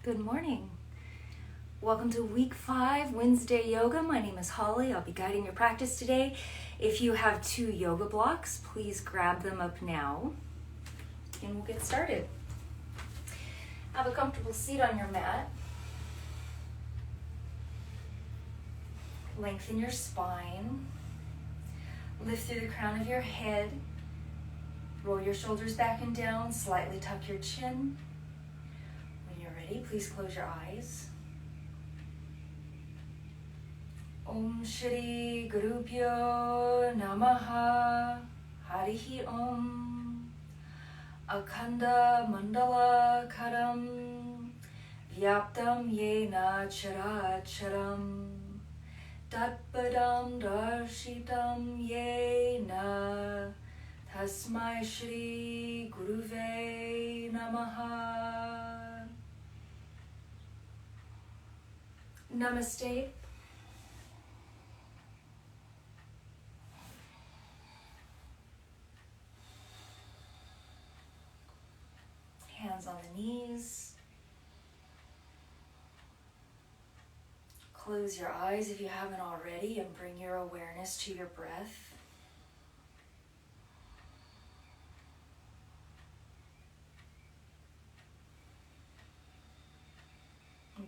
Good morning. Welcome to week 5 Wednesday yoga. My name is Holly. I'll be guiding your practice today. If you have 2 yoga blocks, please grab them up now and we'll get started. Have a comfortable seat on your mat. Lengthen your spine. Lift through the crown of your head. Roll your shoulders back and down. Slightly tuck your chin. When you're ready, please close your eyes. Om Shri Gurubhyo Namaha Harihi Om Akhanda Mandala Karam Vyaptam Yena Characharam Tatpadam Darshitam Yena Tasmai Shri Guruve Namaha. Namaste. Hands on the knees. Close your eyes if you haven't already and bring your awareness to your breath.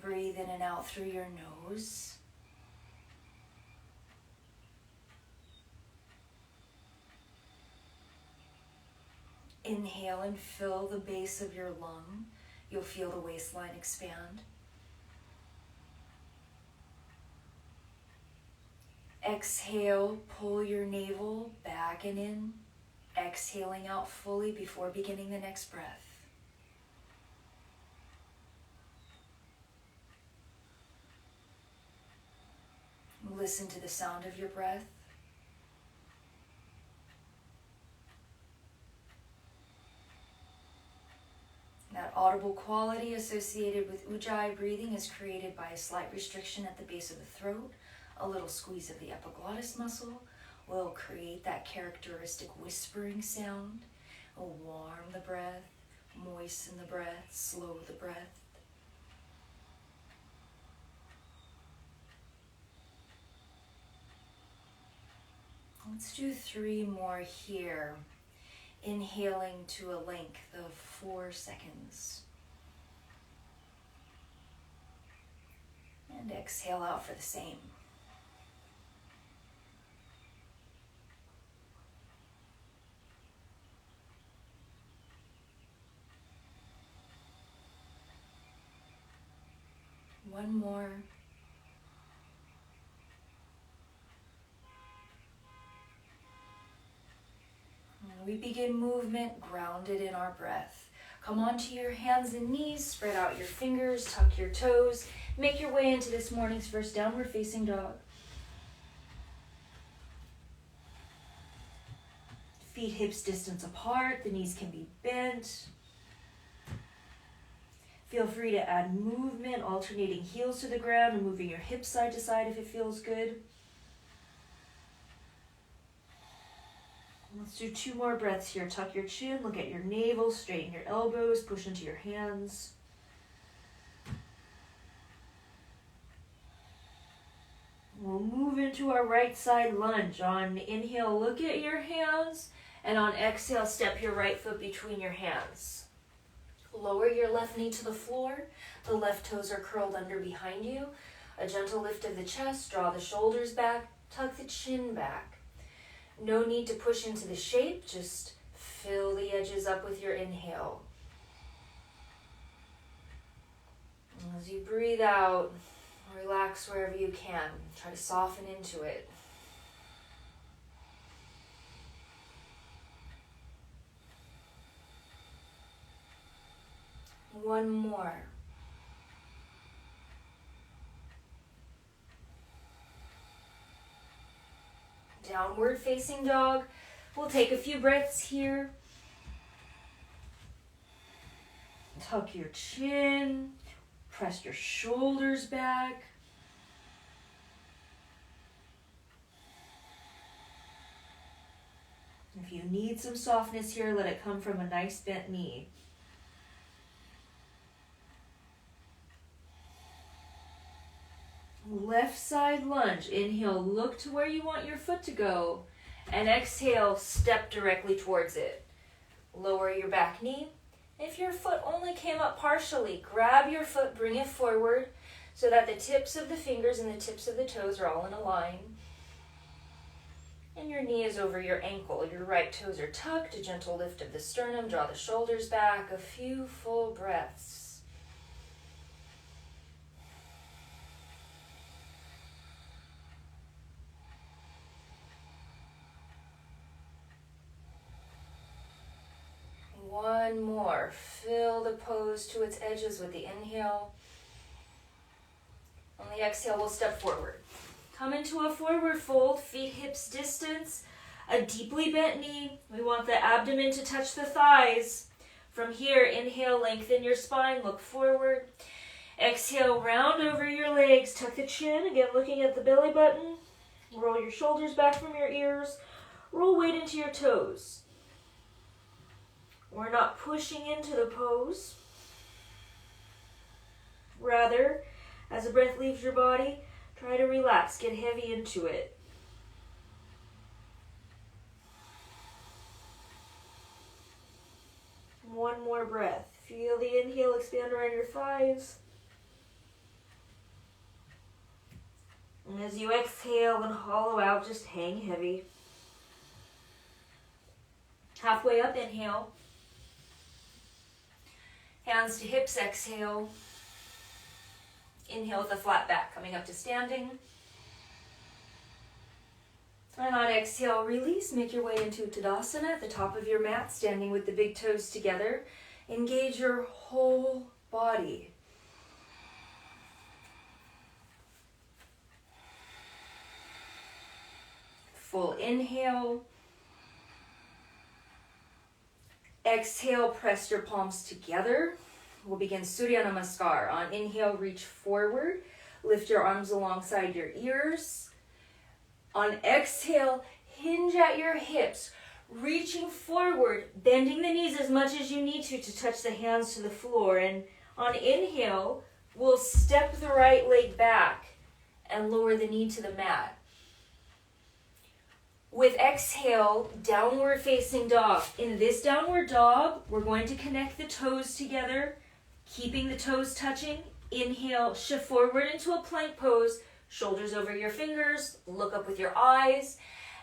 Breathe in and out through your nose. Inhale and fill the base of your lung. You'll feel the waistline expand. Exhale, pull your navel back and in, exhaling out fully before beginning the next breath. Listen to the sound of your breath. That audible quality associated with Ujjayi breathing is created by a slight restriction at the base of the throat. A little squeeze of the epiglottis muscle will create that characteristic whispering sound. It'll warm the breath, moisten the breath, slow the breath. Let's do 3 more here. Inhaling to a length of 4 seconds. And exhale out for the same. One more. And we begin movement grounded in our breath. Come onto your hands and knees, spread out your fingers, tuck your toes. Make your way into this morning's first downward facing dog. Feet hips distance apart, the knees can be bent. Feel free to add movement, alternating heels to the ground and moving your hips side to side if it feels good. Let's do 2 more breaths here. Tuck your chin, look at your navel, straighten your elbows, push into your hands. We'll move into our right side lunge. On inhale, look at your hands, and on exhale, step your right foot between your hands. Lower your left knee to the floor. The left toes are curled under behind you. A gentle lift of the chest, draw the shoulders back, tuck the chin back. No need to push into the shape, just fill the edges up with your inhale. As you breathe out, relax wherever you can. Try to soften into it. One more. Downward facing dog. We'll take a few breaths here. Tuck your chin. Press your shoulders back. If you need some softness here, let it come from a nice bent knee. left side lunge. Inhale, look to where you want your foot to go. And exhale, step directly towards it. Lower your back knee. If your foot only came up partially, grab your foot, bring it forward so that the tips of the fingers and the tips of the toes are all in a line. And your knee is over your ankle. Your right toes are tucked, a gentle lift of the sternum, draw the shoulders back, a few full breaths. One more. Fill the pose to its edges with the inhale. On the exhale, we'll step forward. Come into a forward fold, feet hips distance, a deeply bent knee. We want the abdomen to touch the thighs. From here, inhale, lengthen your spine, look forward. Exhale, round over your legs, tuck the chin, again looking at the belly button. Roll your shoulders back from your ears. Roll weight into your toes. We're not pushing into the pose. Rather, as the breath leaves your body, try to relax, get heavy into it. One more breath. Feel the inhale expand around your thighs. And as you exhale and hollow out, just hang heavy. Halfway up, inhale. Hands to hips, exhale. Inhale with a flat back, coming up to standing. And on exhale, release. Make your way into Tadasana at the top of your mat, standing with the big toes together. Engage your whole body. Full inhale. Exhale, press your palms together. We'll begin Surya Namaskar. On inhale, reach forward. Lift your arms alongside your ears. On exhale, hinge at your hips, reaching forward, bending the knees as much as you need to touch the hands to the floor. And on inhale, we'll step the right leg back and lower the knee to the mat. With exhale, downward facing dog. In this downward dog, we're going to connect the toes together, keeping the toes touching. Inhale, shift forward into a plank pose, shoulders over your fingers, look up with your eyes.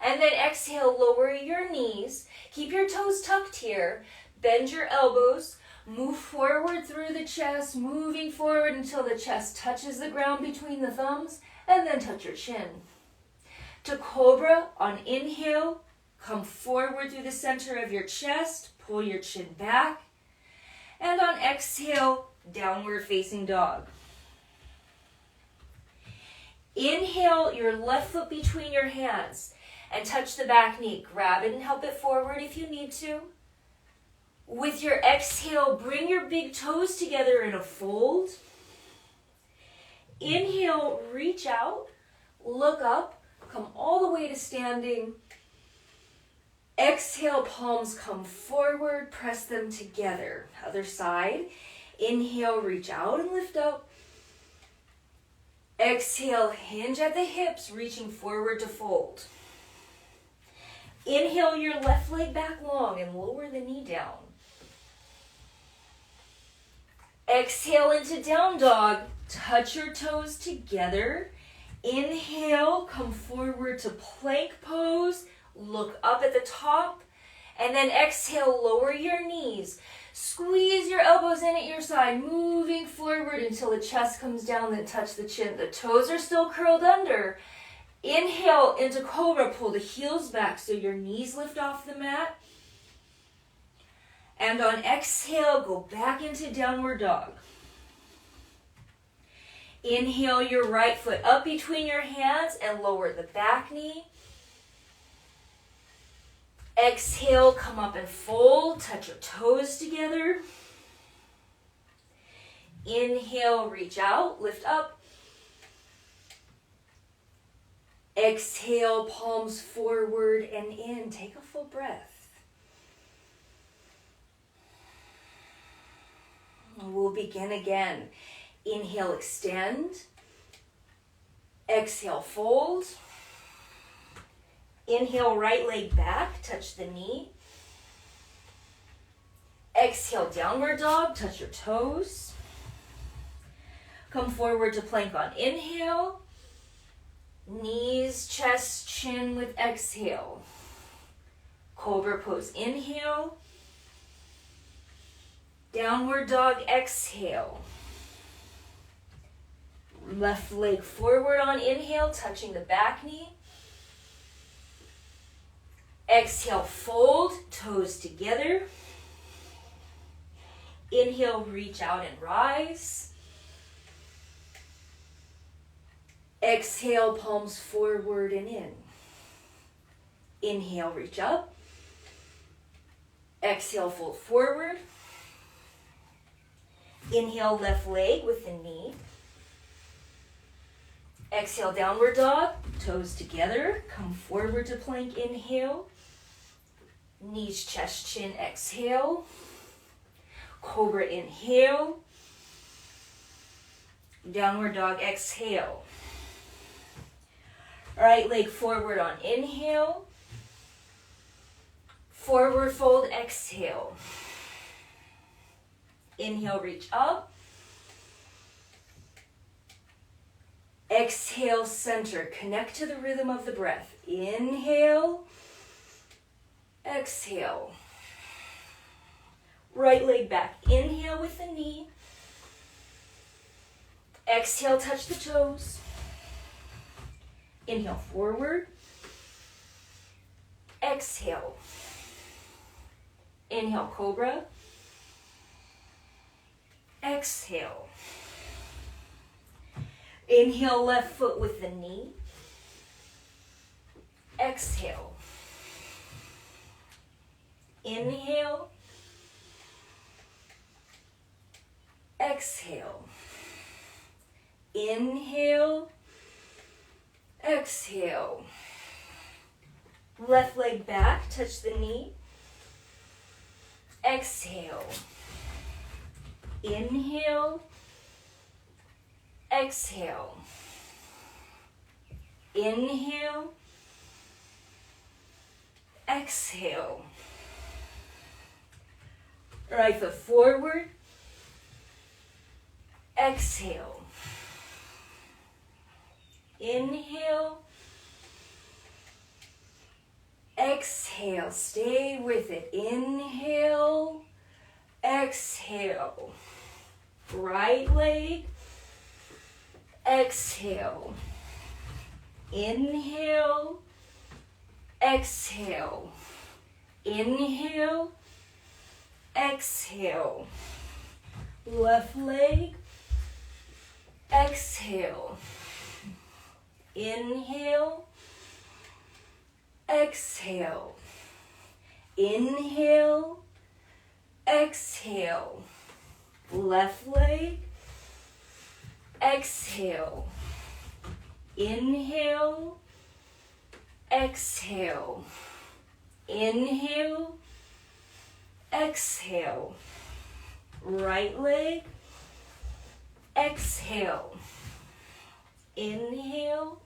And then exhale, lower your knees. Keep your toes tucked here. Bend your elbows. Move forward through the chest, moving forward until the chest touches the ground between the thumbs, and then touch your chin. To Cobra, on inhale, come forward through the center of your chest, pull your chin back. And on exhale, downward facing dog. Inhale your left foot between your hands and touch the back knee. Grab it and help it forward if you need to. With your exhale, bring your big toes together in a fold. Inhale, reach out, look up. Come all the way to standing. Exhale, palms come forward, press them together. Other side. Inhale, reach out and lift up. Exhale, hinge at the hips, reaching forward to fold. Inhale your left leg back long and lower the knee down. Exhale into down dog. Touch your toes together. Inhale, come forward to plank pose, look up at the top, and then exhale, lower your knees. Squeeze your elbows in at your side, moving forward until the chest comes down, then touch the chin. The toes are still curled under. Inhale into Cobra, pull the heels back so your knees lift off the mat. And on exhale, go back into downward dog. Inhale your right foot up between your hands and lower the back knee. Exhale, come up and fold, touch your toes together. Inhale, reach out, lift up. Exhale, palms forward and in. Take a full breath. We'll begin again. Inhale, extend. Exhale, fold. Inhale, right leg back, touch the knee. Exhale, downward dog, touch your toes. Come forward to plank on inhale. Knees, chest, chin with exhale. Cobra pose, inhale. Downward dog, exhale. Left leg forward on inhale, touching the back knee. Exhale, fold, toes together. Inhale, reach out and rise. Exhale, palms forward and in. Inhale, reach up. Exhale, fold forward. Inhale, left leg with the knee. Exhale, downward dog, toes together. Come forward to plank, inhale. Knees, chest, chin, exhale. Cobra, inhale. Downward dog, exhale. Right leg forward on inhale. Forward fold, exhale. Inhale, reach up. Exhale, center. Connect to the rhythm of the breath. Inhale. Exhale. Right leg back. Inhale with the knee. Exhale, touch the toes. Inhale, forward. Exhale. Inhale, cobra. Exhale. Inhale, left foot with the knee. Exhale. Inhale. Exhale. Inhale. Exhale. Left leg back, touch the knee. Exhale. Inhale. Exhale. Inhale. Exhale. Right foot forward. Exhale. Inhale. Exhale. Stay with it. Inhale. Exhale. Right leg. Exhale. Inhale. Exhale. Inhale. Exhale. Left leg. Exhale. Inhale. Exhale. Inhale. Exhale. Left leg. Exhale. Inhale. Exhale. Inhale. Exhale. Right leg. Exhale. Inhale.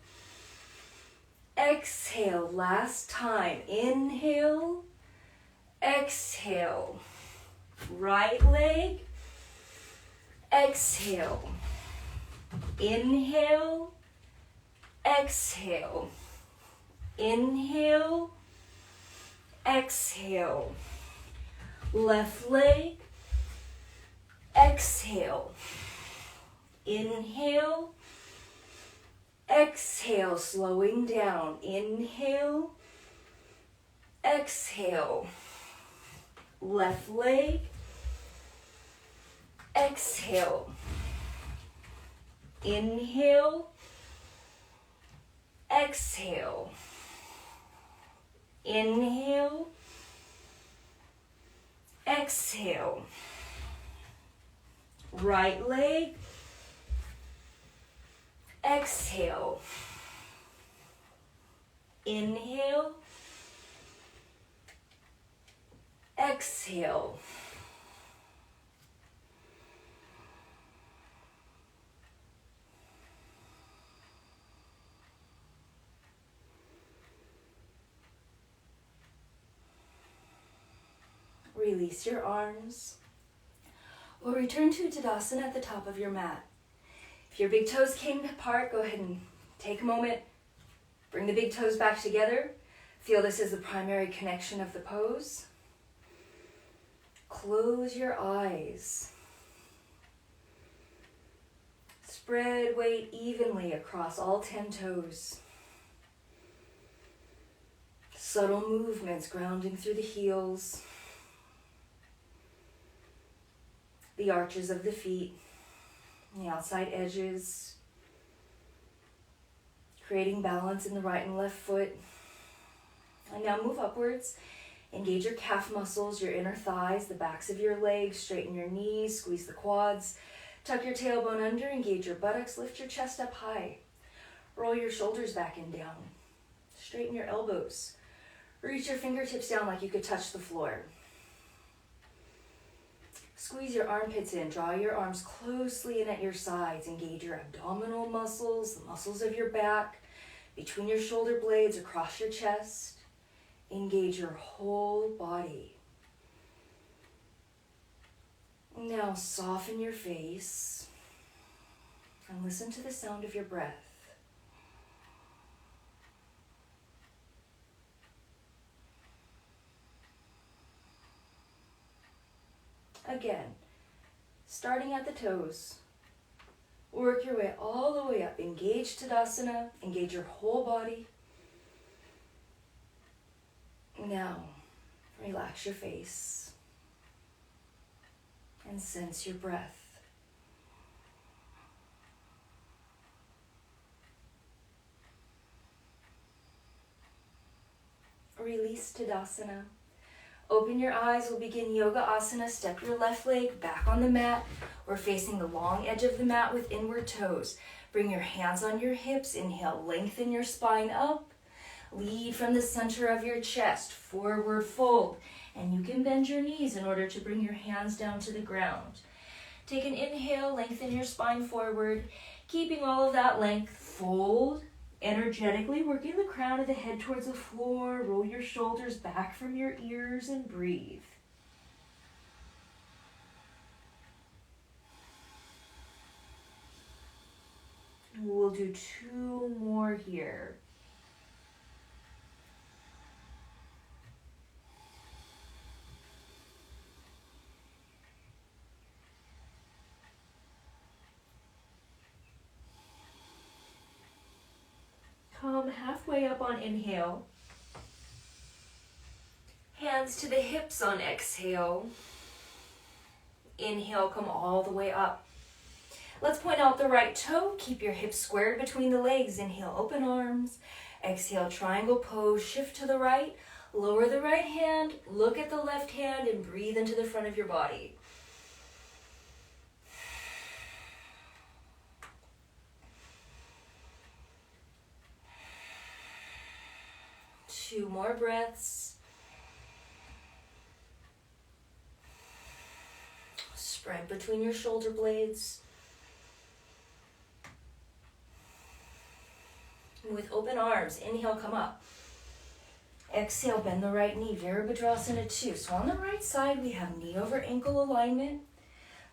Exhale. Last time. Inhale. Exhale. Right leg. Exhale. Inhale. Exhale. Inhale. Exhale. Left leg. Exhale. Inhale. Exhale, slowing down. Inhale. Exhale. Left leg. Exhale. Inhale. Exhale. Inhale. Exhale. Right leg. Exhale. Inhale. Exhale. Release your arms. We'll return to Tadasana at the top of your mat. If your big toes came apart, go ahead and take a moment. Bring the big toes back together. Feel this as the primary connection of the pose. Close your eyes. Spread weight evenly across all 10 toes. Subtle movements grounding through the heels, the arches of the feet, the outside edges, creating balance in the right and left foot. And now move upwards. Engage your calf muscles, your inner thighs, the backs of your legs. Straighten your knees, squeeze the quads. Tuck your tailbone under, engage your buttocks, lift your chest up high. Roll your shoulders back and down. Straighten your elbows. Reach your fingertips down like you could touch the floor. Squeeze your armpits in, draw your arms closely in at your sides. Engage your abdominal muscles, the muscles of your back, between your shoulder blades, across your chest. Engage your whole body. Now soften your face and listen to the sound of your breath. Again, starting at the toes, work your way all the way up. Engage Tadasana, engage your whole body. Now, relax your face and sense your breath. Release Tadasana. Open your eyes. We'll begin Yoga Asana. Step your left leg back on the mat. We're facing the long edge of the mat with inward toes. Bring your hands on your hips. Inhale, lengthen your spine up. Lead from the center of your chest. Forward fold. And you can bend your knees in order to bring your hands down to the ground. Take an inhale, lengthen your spine forward. Keeping all of that length, fold. Energetically working the crown of the head towards the floor. Roll your shoulders back from your ears and breathe. We'll do 2 more here. Come halfway up on inhale. Hands to the hips on exhale. Inhale, come all the way up. Let's point out the right toe. Keep your hips squared between the legs. Inhale, open arms. Exhale, triangle pose. Shift to the right. Lower the right hand. Look at the left hand and breathe into the front of your body. Two more breaths. Spread between your shoulder blades. With open arms, inhale, come up. Exhale, bend the right knee, Virabhadrasana 2. So on the right side, we have knee over ankle alignment.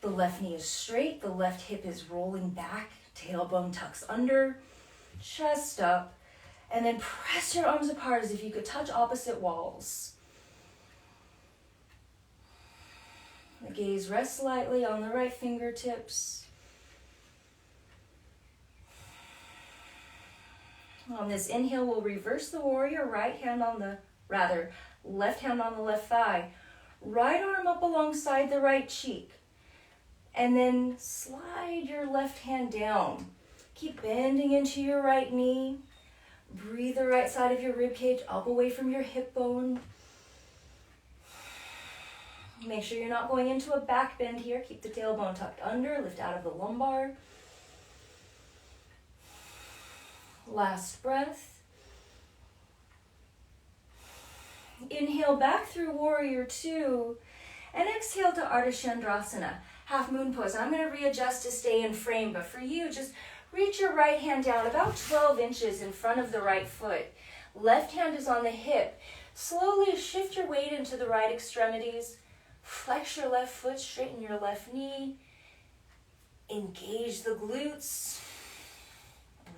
The left knee is straight, the left hip is rolling back, tailbone tucks under, chest up. And then press your arms apart as if you could touch opposite walls. The gaze rests lightly on the right fingertips. On this inhale, we'll reverse the warrior, left hand on the left thigh. Right arm up alongside the right cheek. And then slide your left hand down. Keep bending into your right knee. Breathe the right side of your rib cage up away from your hip bone. Make sure you're not going into a back bend here. Keep the tailbone tucked under. Lift out of the lumbar. Last breath. Inhale back through Warrior 2. And exhale to Ardha Chandrasana, half moon pose. I'm going to readjust to stay in frame, but for you, just reach your right hand down about 12 inches in front of the right foot. Left hand is on the hip. Slowly shift your weight into the right extremities. Flex your left foot, straighten your left knee. Engage the glutes.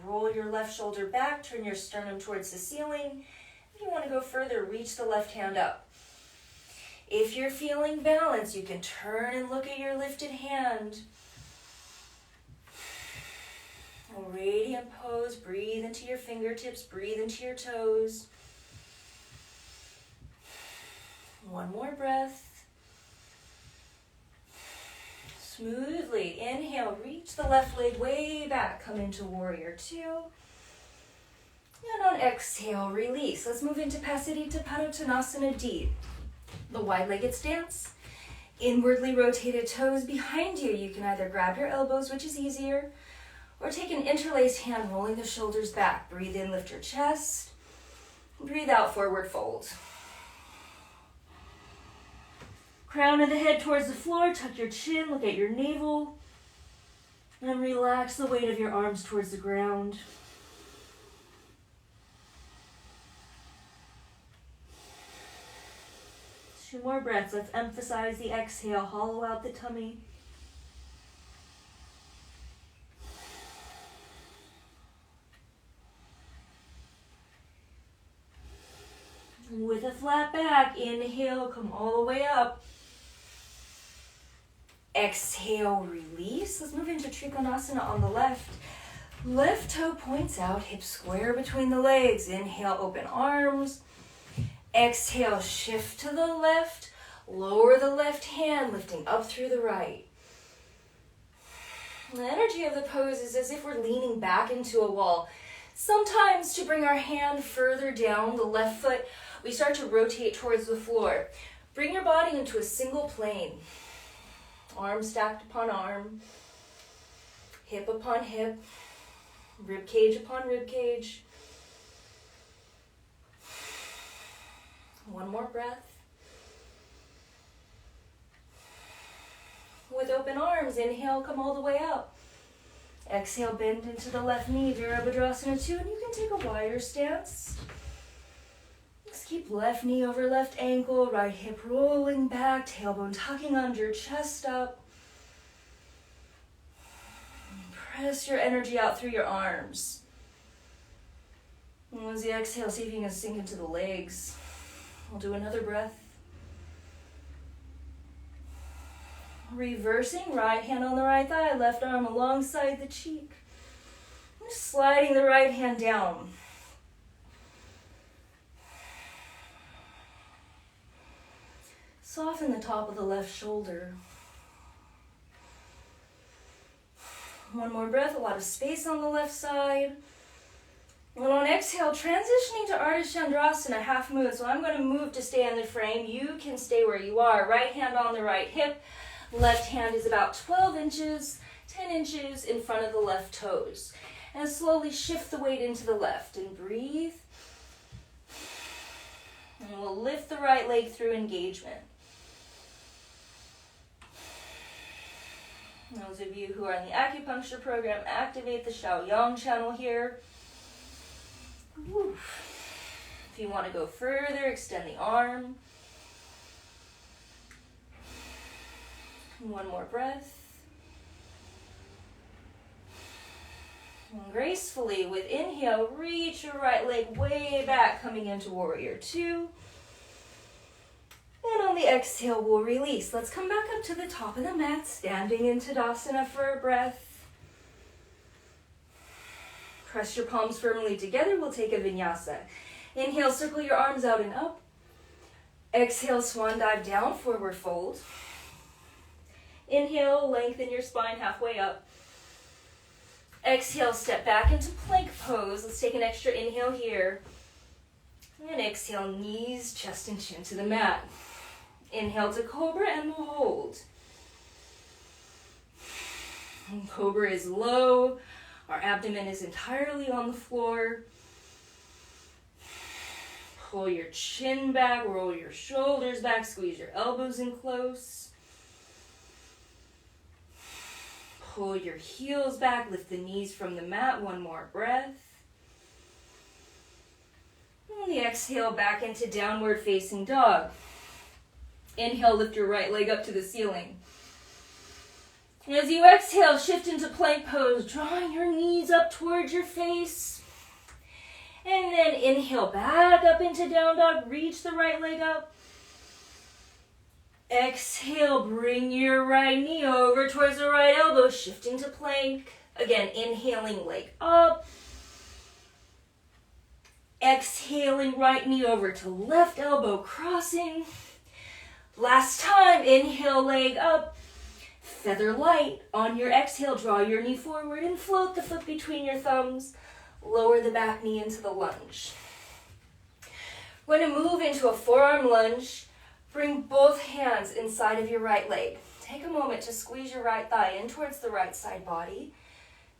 Roll your left shoulder back, turn your sternum towards the ceiling. If you want to go further, reach the left hand up. If you're feeling balanced, you can turn and look at your lifted hand. Radiant pose, breathe into your fingertips, breathe into your toes. One more breath. Smoothly inhale, reach the left leg way back, come into warrior two. And on exhale, release. Let's move into Pasarita Padottanasana D. The wide-legged stance. Inwardly rotated toes behind you. You can either grab your elbows, which is easier, or take an interlaced hand, rolling the shoulders back. Breathe in, lift your chest. Breathe out, forward fold. Crown of the head towards the floor, tuck your chin, look at your navel, and relax the weight of your arms towards the ground. Two more breaths. Let's emphasize the exhale. Hollow out the tummy. With a flat back, inhale, come all the way up. Exhale, release. Let's move into Trikonasana on the left. Left toe points out, hips square between the legs. Inhale, open arms. Exhale, shift to the left. Lower the left hand, lifting up through the right. The energy of the pose is as if we're leaning back into a wall. Sometimes to bring our hand further down the left foot, we start to rotate towards the floor. Bring your body into a single plane. Arm stacked upon arm, hip upon hip, rib cage upon rib cage. One more breath. With open arms, inhale, come all the way up. Exhale, bend into the left knee, Virabhadrasana 2, and you can take a wider stance. Just keep left knee over left ankle, right hip rolling back, tailbone tucking under, chest up. Press your energy out through your arms. And as you exhale, see if you can sink into the legs. We'll do another breath. Reversing, right hand on the right thigh, left arm alongside the cheek. Just sliding the right hand down. Soften the top of the left shoulder. One more breath, a lot of space on the left side. And on exhale, transitioning to Ardha Chandrasana, half moon. So I'm going to move to stay in the frame. You can stay where you are. Right hand on the right hip. Left hand is about 12 inches, 10 inches in front of the left toes. And slowly shift the weight into the left and breathe. And we'll lift the right leg through engagement. Those of you who are in the acupuncture program, activate the Shaoyang channel here. Woo. If you want to go further, extend the arm. One more breath. And gracefully, with inhale, reach your right leg way back, coming into warrior two. And on the exhale, we'll release. Let's come back up to the top of the mat, standing in Tadasana for a breath. Press your palms firmly together. We'll take a vinyasa. Inhale, circle your arms out and up. Exhale, swan dive down, forward fold. Inhale, lengthen your spine halfway up. Exhale, step back into plank pose. Let's take an extra inhale here. And exhale, knees, chest, and chin to the mat. Inhale to cobra and we'll hold. And cobra is low. Our abdomen is entirely on the floor. Pull your chin back, roll your shoulders back, squeeze your elbows in close. Pull your heels back, lift the knees from the mat. One more breath. And the exhale back into downward facing dog. Inhale, lift your right leg up to the ceiling. And as you exhale, shift into plank pose, drawing your knees up towards your face. And then inhale, back up into down dog, reach the right leg up. Exhale, bring your right knee over towards the right elbow, shifting to plank. Again, inhaling, leg up. Exhaling, right knee over to left elbow, crossing. Last time, inhale, leg up. Feather light. On your exhale, draw your knee forward and float the foot between your thumbs. Lower the back knee into the lunge. We're going to move into a forearm lunge. Bring both hands inside of your right leg. Take a moment to squeeze your right thigh in towards the right side body.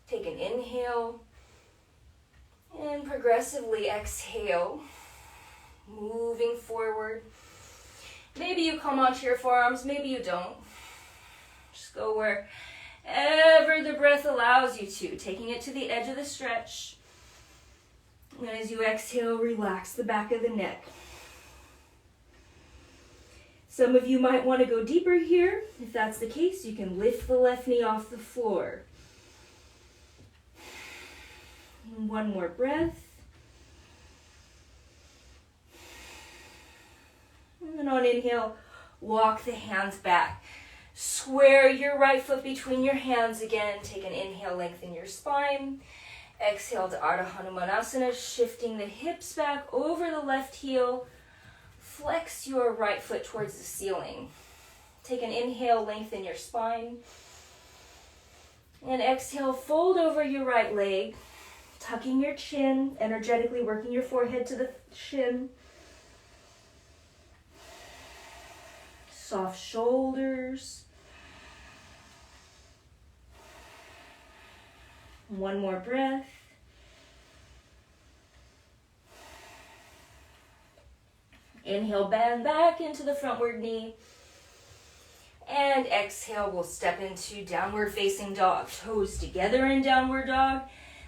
Take an inhale. And progressively exhale. Moving forward. Maybe you come onto your forearms, maybe you don't. Just go wherever the breath allows you to, taking it to the edge of the stretch. And as you exhale, relax the back of the neck. Some of you might want to go deeper here. If that's the case, you can lift the left knee off the floor. And one more breath. And on inhale, walk the hands back. Square your right foot between your hands again. Take an inhale, lengthen your spine. Exhale to Ardha Hanumanasana, shifting the hips back over the left heel. Flex your right foot towards the ceiling. Take an inhale, lengthen your spine. And exhale, fold over your right leg, tucking your chin, energetically working your forehead to the shin. Soft shoulders. One more breath. Inhale, bend back into the frontward knee. And exhale, we'll step into downward facing dog. Toes together in downward dog.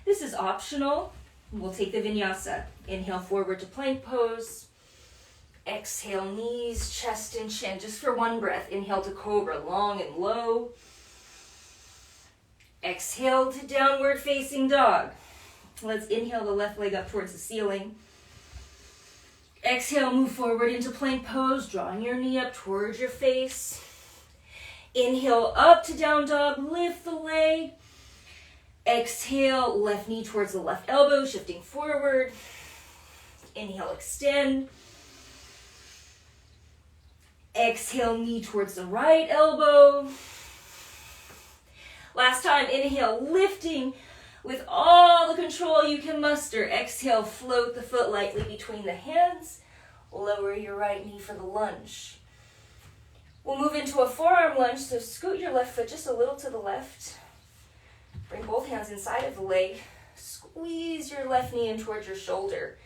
This is optional. We'll take the vinyasa. Inhale, forward to plank pose. Exhale, knees, chest, and chin. Just for one breath. Inhale to cobra, long and low. Exhale to downward facing dog. Let's inhale the left leg up towards the ceiling. Exhale, move forward into plank pose, drawing your knee up towards your face. Inhale up to down dog, lift the leg. Exhale, left knee towards the left elbow, shifting forward. Inhale, extend. Exhale, knee towards the right elbow. Last time, inhale, lifting with all the control you can muster. Exhale, float the foot lightly between the hands. Lower your right knee for the lunge. We'll move into a forearm lunge, so scoot your left foot just a little to the left. Bring both hands inside of the leg. Squeeze your left knee in towards your shoulder.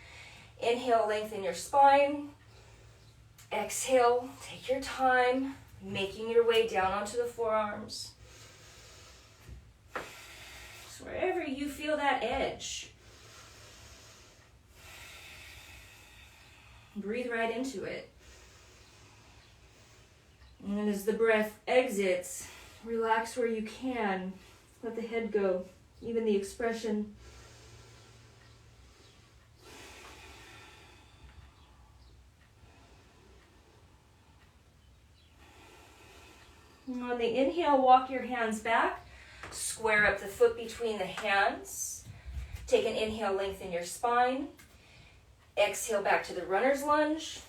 Inhale, lengthen your spine. Exhale, take your time, making your way down onto the forearms. So wherever you feel that edge, breathe right into it. And as the breath exits, relax where you can. Let the head go, even the expression. And on the inhale, walk your hands back. Square up the foot between the hands. Take an inhale, lengthen your spine. Exhale back to the runner's lunge.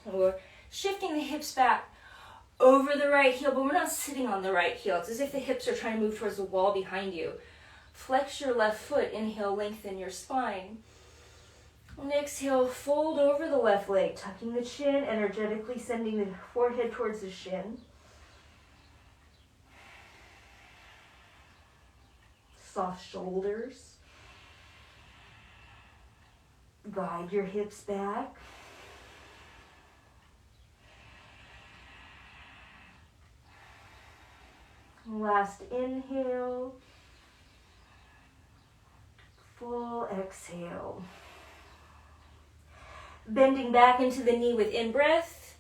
And we're shifting the hips back over the right heel, but we're not sitting on the right heel. It's as if the hips are trying to move towards the wall behind you. Flex your left foot. Inhale, lengthen your spine. And exhale, fold over the left leg, tucking the chin, energetically sending the forehead towards the shin. Soft shoulders. Guide your hips back. Last inhale. Full exhale. Bending back into the knee with in-breath.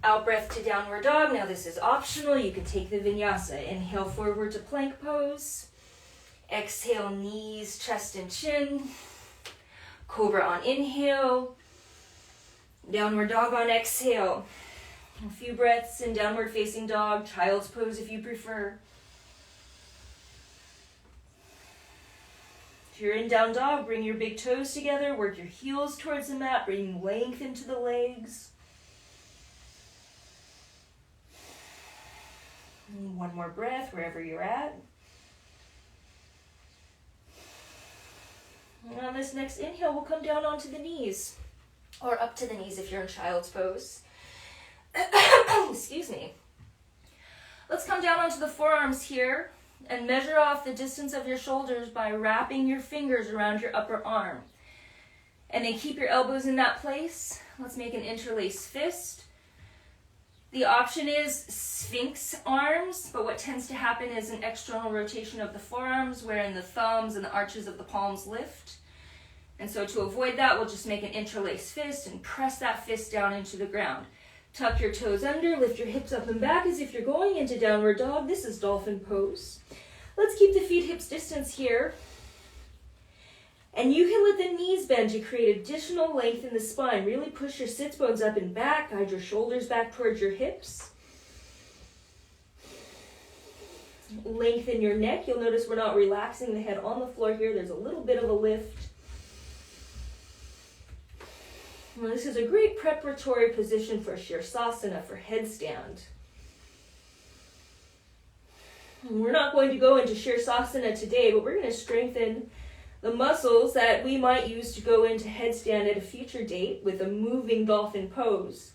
Out breath to downward dog. Now this is optional. You can take the vinyasa. Inhale forward to plank pose. Exhale, knees, chest, and chin. Cobra on inhale. Downward dog on exhale. A few breaths in downward facing dog. Child's pose if you prefer. If you're in down dog, bring your big toes together. Work your heels towards the mat. Bring length into the legs. And one more breath wherever you're at. And on this next inhale, we'll come down onto the knees. Or up to the knees if you're in child's pose. Excuse me. Let's come down onto the forearms here and measure off the distance of your shoulders by wrapping your fingers around your upper arm. And then keep your elbows in that place. Let's make an interlaced fist. The option is Sphinx arms, but what tends to happen is an external rotation of the forearms, wherein the thumbs and the arches of the palms lift. And so to avoid that, we'll just make an interlaced fist and press that fist down into the ground. Tuck your toes under, lift your hips up and back as if you're going into downward dog. This is dolphin pose. Let's keep the feet hips distance here. And you can let the knees bend to create additional length in the spine. Really push your sits bones up and back. Guide your shoulders back towards your hips. Lengthen your neck. You'll notice we're not relaxing the head on the floor here. There's a little bit of a lift. Well, this is a great preparatory position for Shirsasana, for headstand. We're not going to go into Shirsasana today, but we're going to strengthen the muscles that we might use to go into headstand at a future date with a moving dolphin pose.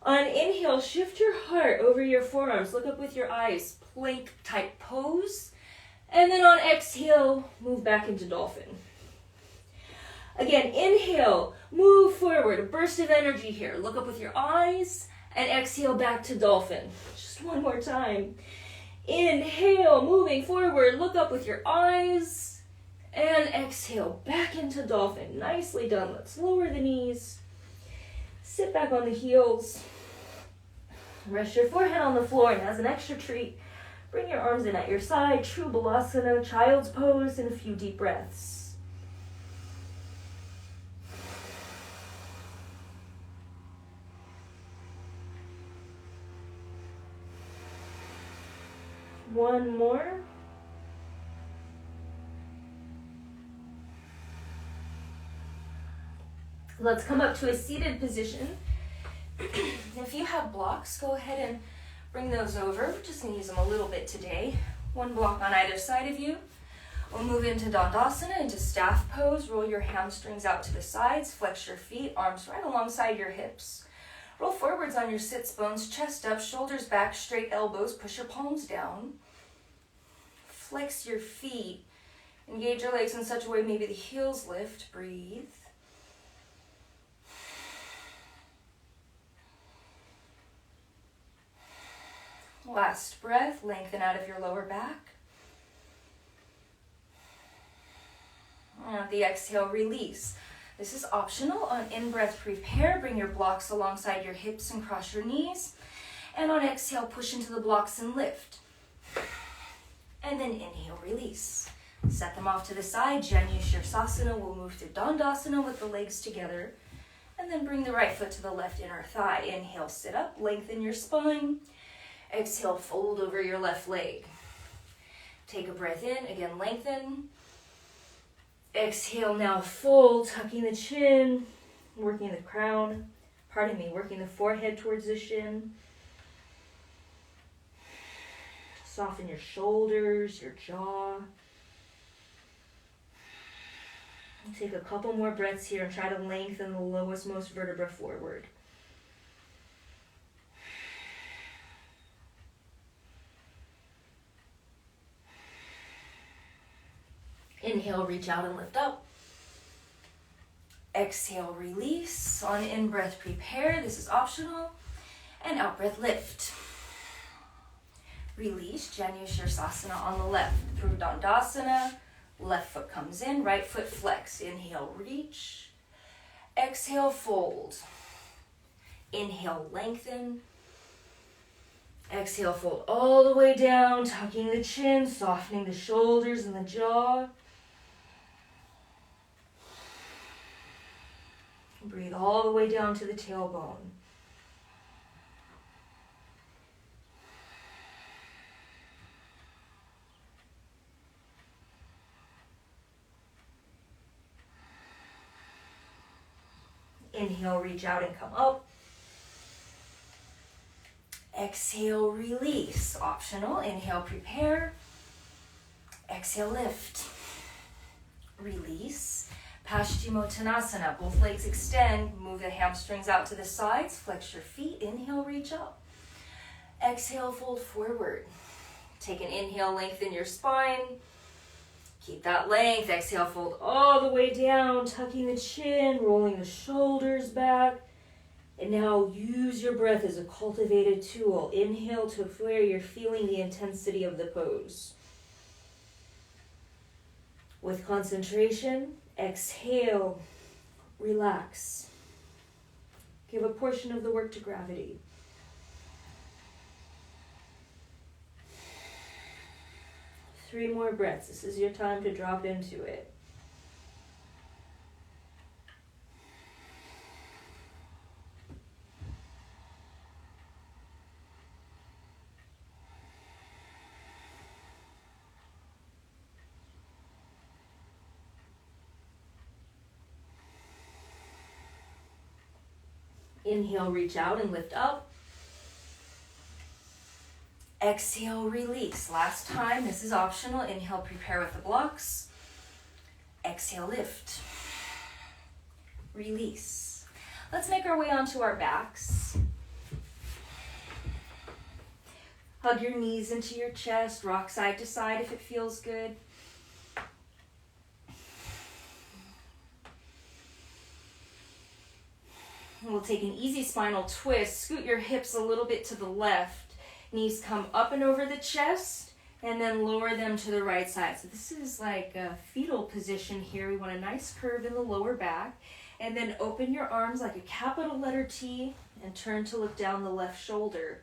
On inhale, shift your heart over your forearms. Look up with your eyes, plank type pose. And then on exhale, move back into dolphin. Again, inhale, move forward, a burst of energy here. Look up with your eyes and exhale back to dolphin. Just one more time. Inhale, moving forward, look up with your eyes and exhale back into dolphin. Nicely done. Let's lower the knees. Sit back on the heels. Rest your forehead on the floor, and as an extra treat, bring your arms in at your side. True Balasana, child's pose, and a few deep breaths. One more. Let's come up to a seated position. If you have blocks, go ahead and bring those over. We're just going to use them a little bit today. One block on either side of you. We'll move into Dandasana, into staff pose. Roll your hamstrings out to the sides. Flex your feet, arms right alongside your hips. Roll forwards on your sits bones, chest up, shoulders back, straight elbows. Push your palms down. Flex your feet. Engage your legs in such a way maybe the heels lift. Breathe. Last breath, lengthen out of your lower back. And at the exhale, release. This is optional. On in-breath, prepare. Bring your blocks alongside your hips and cross your knees. And on exhale, push into the blocks and lift. And then inhale, release. Set them off to the side. Janu Shirsasana. We'll move through Dandasana with the legs together. And then bring the right foot to the left inner thigh. Inhale, sit up, lengthen your spine. Exhale, fold over your left leg. Take a breath in, again, lengthen. Exhale, now fold, tucking the chin, working the crown, working the forehead towards the shin. Soften your shoulders, your jaw. Take a couple more breaths here and try to lengthen the lowest most vertebra forward. Inhale, reach out and lift up. Exhale, release. On in-breath, prepare. This is optional. And out-breath, lift. Release, Janu Shirsasana on the left. Through Dandasana, left foot comes in, right foot flex. Inhale, reach. Exhale, fold. Inhale, lengthen. Exhale, fold all the way down, tucking the chin, softening the shoulders and the jaw. Breathe all the way down to the tailbone. Inhale, reach out and come up. Exhale, release. Optional. Inhale, prepare. Exhale, lift. Release. Paschimottanasana. Both legs extend. Move the hamstrings out to the sides. Flex your feet. Inhale, reach up. Exhale, fold forward. Take an inhale, lengthen your spine. Keep that length. Exhale, fold all the way down, tucking the chin, rolling the shoulders back. And now use your breath as a cultivated tool. Inhale to where you're feeling the intensity of the pose. With concentration, exhale, relax. Give a portion of the work to gravity. Three more breaths. This is your time to drop into it. Inhale, reach out and lift up. Exhale, release. Last time, this is optional. Inhale, prepare with the blocks. Exhale, lift. Release. Let's make our way onto our backs. Hug your knees into your chest. Rock side to side if it feels good. We'll take an easy spinal twist. Scoot your hips a little bit to the left. Knees come up and over the chest, and then lower them to the right side. So this is like a fetal position here. We want a nice curve in the lower back. And then open your arms like a capital letter T and turn to look down the left shoulder.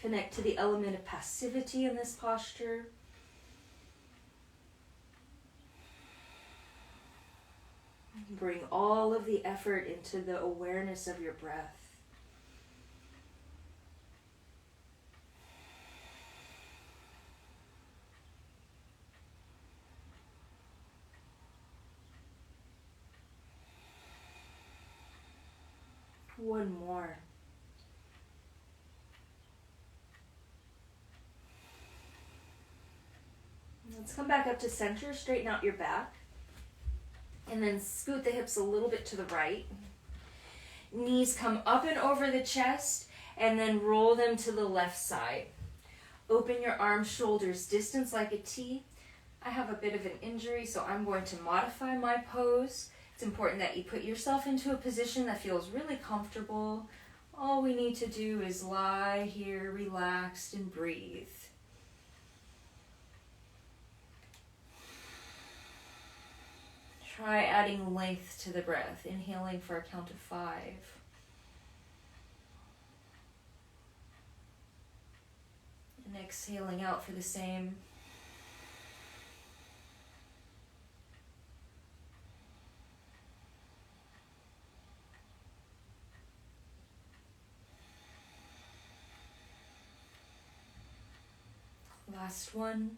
Connect to the element of passivity in this posture. Bring all of the effort into the awareness of your breath. One more. Let's come back up to center, straighten out your back. And then scoot the hips a little bit to the right. Knees come up and over the chest, and then roll them to the left side. Open your arms, shoulders, distance like a T. I have a bit of an injury, so I'm going to modify my pose. It's important that you put yourself into a position that feels really comfortable. All we need to do is lie here, relaxed, and breathe. Try adding length to the breath, inhaling for a count of 5. And exhaling out for the same. Last one.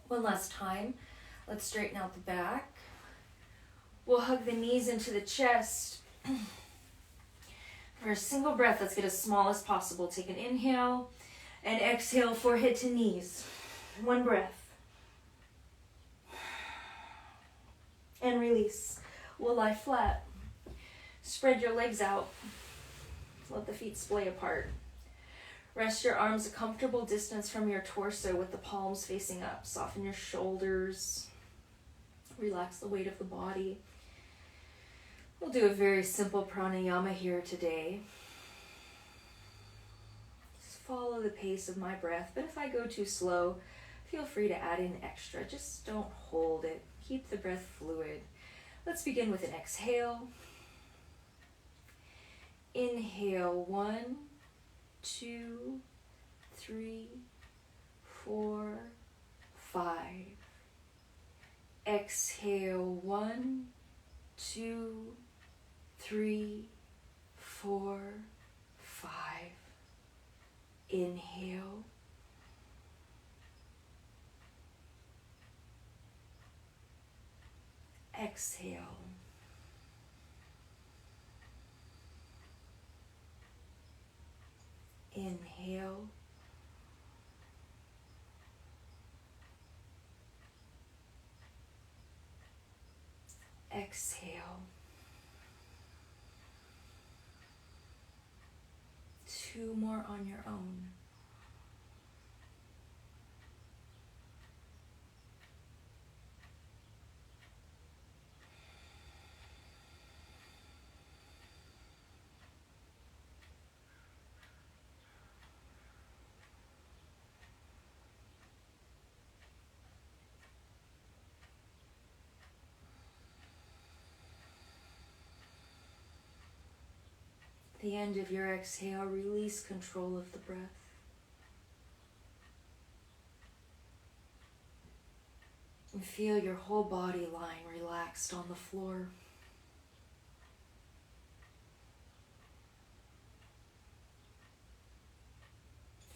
One last time. Let's straighten out the back. We'll hug the knees into the chest. For a single breath, let's get as small as possible. Take an inhale and exhale, forehead to knees. One breath. And release. We'll lie flat. Spread your legs out. Let the feet splay apart. Rest your arms a comfortable distance from your torso with the palms facing up. Soften your shoulders. Relax the weight of the body. We'll do a very simple pranayama here today. Just follow follow the pace of my breath, but if I go too slow, feel free to add in extra. Just don't hold it. Keep the breath fluid. Let's begin with an exhale. Inhale, 1, 2, 3, 4, 5. Exhale, 1, 2, 3, 4, 5. Inhale. Exhale. Inhale. Exhale. 2 more on your own. At the end of your exhale, release control of the breath. And feel your whole body lying relaxed on the floor.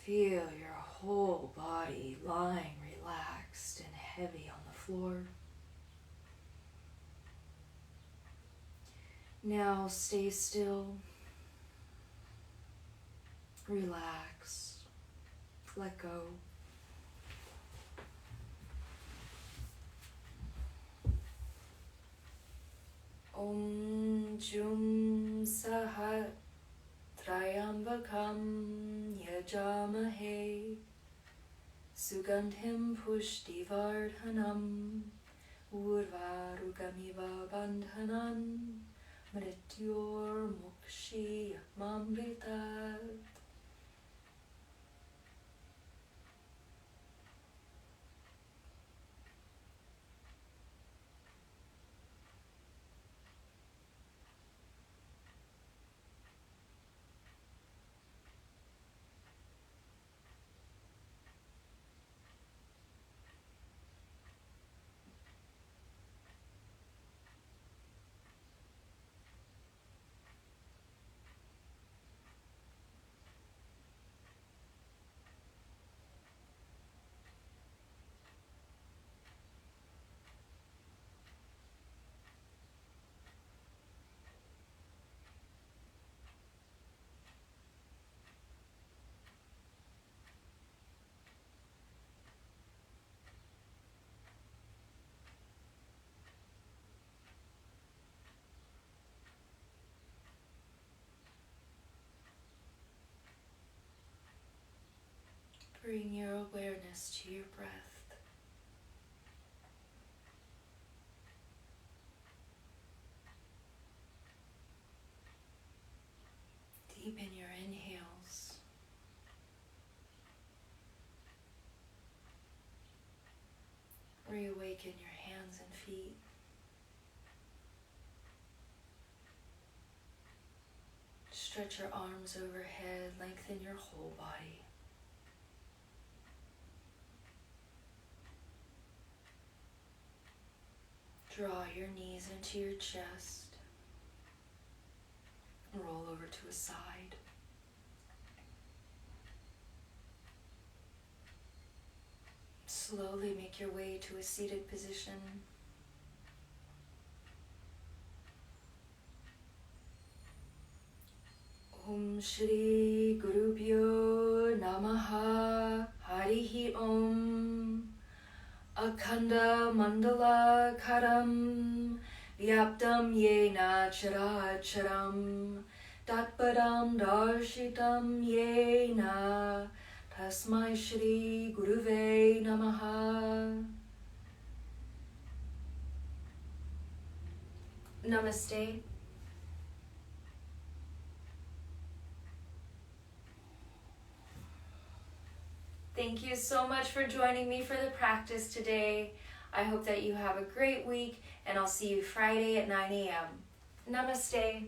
Feel your whole body lying relaxed and heavy on the floor. Now stay still. Relax. Let go. Om Jum Sahat Trayambakam Yajamahe Sugandhim Pushtivardhanam Urvarugamiva Bandhanan Mrityor Mokshi Mamritat. Bring your awareness to your breath. Deepen your inhales. Reawaken your hands and feet. Stretch your arms overhead, lengthen your whole body. Draw your knees into your chest. Roll over to a side. Slowly make your way to a seated position. Om Shri Gurubhyo Namaha Harihi Om. Akhanda Mandala Karam Vyaptam Yena Characharam Tatpadam Darshitam Yena Tasmai Shri Guruve Namaha. Namaste. Thank you so much for joining me for the practice today. I hope that you have a great week, and I'll see you Friday at 9 a.m. Namaste.